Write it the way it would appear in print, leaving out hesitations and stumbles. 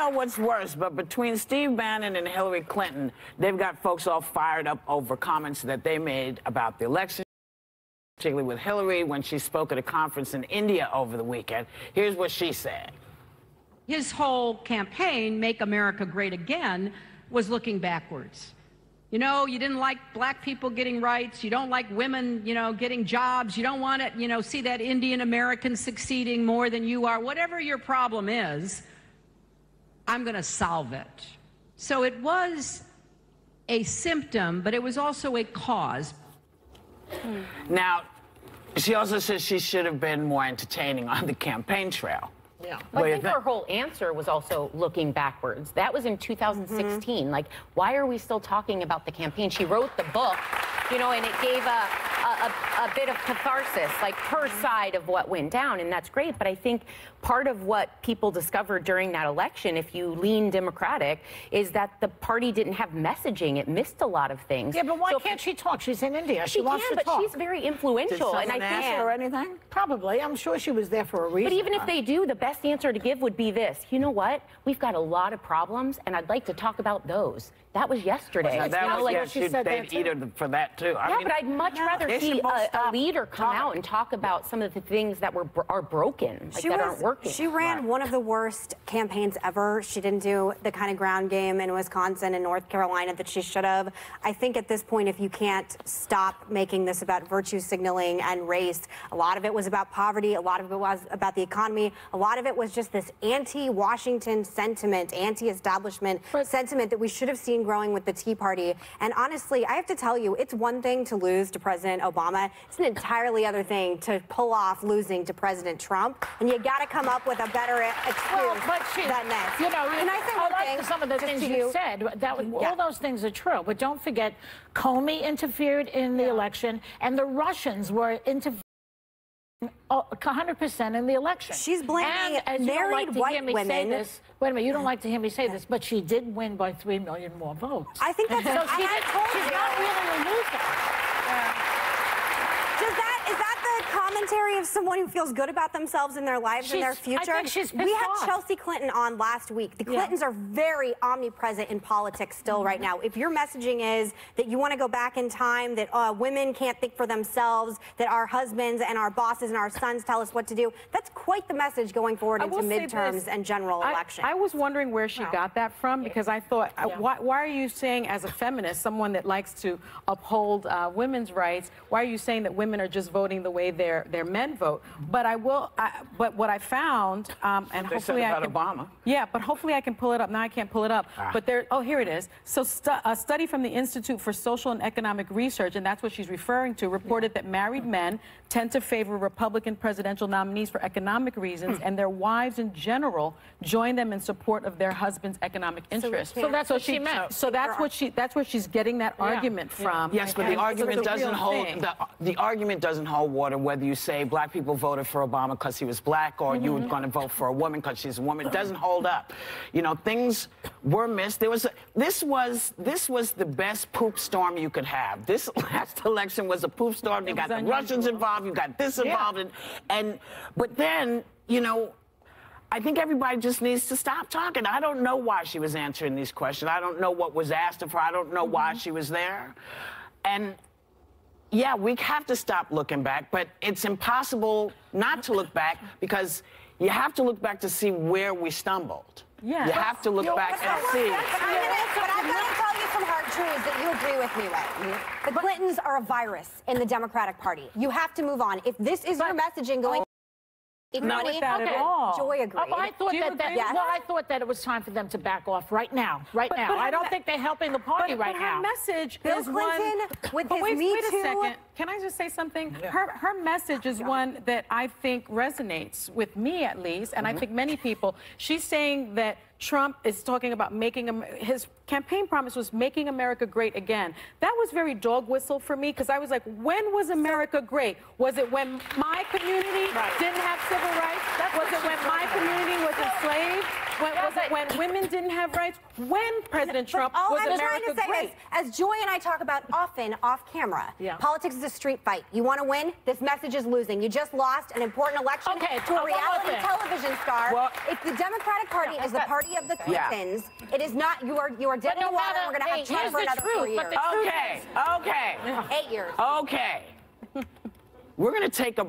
know what's worse, but between Steve Bannon and Hillary Clinton, they've got folks all fired up over comments that they made about the election, particularly with Hillary when she spoke at a conference in India over the weekend. Here's what she said. His whole campaign, Make America Great Again, was looking backwards. You know, you didn't like black people getting rights. You don't like women, you know, getting jobs. You don't want to, you know, see that Indian American succeeding more than you are. Whatever your problem is, I'm going to solve it. So it was a symptom, but it was also a cause. Now, she also says she should have been more entertaining on the campaign trail. Yeah. Well, I think her whole answer was also looking backwards. That was in 2016. Like, why are we still talking about the campaign? She wrote the book, you know, and it gave a bit of catharsis, like her side of what went down, and that's great. But I think part of what people discovered during that election, if you lean Democratic, is that the party didn't have messaging. It missed a lot of things. Yeah, but why can't she talk? She's in India. She wants to talk. But she's very influential. Did someone ask her or anything? Probably. I'm sure she was there for a reason. But even if they do, the best answer to give would be this. You know what? We've got a lot of problems, and I'd like to talk about those. That was yesterday. Now, that was, like, yeah, they'd eat her for that, too. I mean, but I'd much rather see a leader come out and talk about some of the things that are broken, like that aren't working. She ran one of the worst campaigns ever. She didn't do the kind of ground game in Wisconsin and North Carolina that she should have. I think at this point, if you can't stop making this about virtue signaling and race, a lot of it was about poverty, a lot of it was about the economy, a lot of it was just this anti-Washington sentiment, anti-establishment sentiment that we should have seen growing with the Tea Party. And honestly, I have to tell you, it's one thing to lose to President Obama. It's an entirely other thing to pull off losing to President Trump. And you got to come up with a better excuse than this. You know, and I like some of the things you said. All those things are true. But don't forget, Comey interfered in the election, and the Russians were interfering 100% in the election. She's blaming married white women. Wait a minute, you don't like to hear me say this, but she did win by 3 million more votes. I think that's so she's not really a loser. Is that the commentary of someone who feels good about themselves and their lives and their future? I think she's pissed We had off. Chelsea Clinton on last week. The Clintons are very omnipresent in politics still right now. If your messaging is that you want to go back in time, that women can't think for themselves, that our husbands and our bosses and our sons tell us what to do, that's quite the message going forward into midterms and general elections. I was wondering where she got that from, because I thought, why are you saying, as a feminist, someone that likes to uphold women's rights, why are you saying that women are just voting the way their men vote? But but what I found, and hopefully I can, Obama. Yeah, but hopefully I can pull it up. Now I can't pull it up. But here it is. So a study from the Institute for Social and Economic Research, and that's what she's referring to, reported that married men tend to favor Republican presidential nominees for economic reasons, and their wives in general join them in support of their husband's economic interests. So that's what she meant. So that's where she's getting that argument from. Yes, but the argument doesn't hold. The argument doesn't hold water whether you say black people voted for Obama because he was black, or you were going to vote for a woman because she's a woman. It doesn't hold up. You know, things were missed. This was the best poop storm you could have. This last election was a poop storm. You got the Russians involved. You got this involved, but then, you know, I think everybody just needs to stop talking. I don't know why she was answering these questions. I don't know what was asked of her. I don't know why she was there. And yeah, we have to stop looking back, but it's impossible not to look back, because you have to look back to see where we stumbled. Yeah. You have to look back and see. But I'm going to tell you some hard truths that you agree with me with. The Clintons are a virus in the Democratic Party. You have to move on. If this is your messaging going... Not with that at all. Joy agreed. I thought that it was time for them to back off right now. But I don't think they're helping the party right now. Her message Bill is Clinton one. with his Me wait a Too. second. Can I just say something? Her message is one that I think resonates with me, at least, and I think many people. She's saying that Trump is talking about his campaign promise was making America great again. That was very dog whistle for me, because I was like, when was America great? Was it when my community didn't have civil rights? Was it when my community was enslaved? Was it when women didn't have rights? When President Trump was I'm America trying to say great? is, as Joy and I talk about often off camera, politics is a street fight. You want to win? This message is losing. You just lost an important election to a reality television star. Well, if the Democratic Party is the party of the Clintons, it is not. You are dead in the water. And we're going to have Trump for another 4 years. Okay. 8 years. Okay. We're going to take a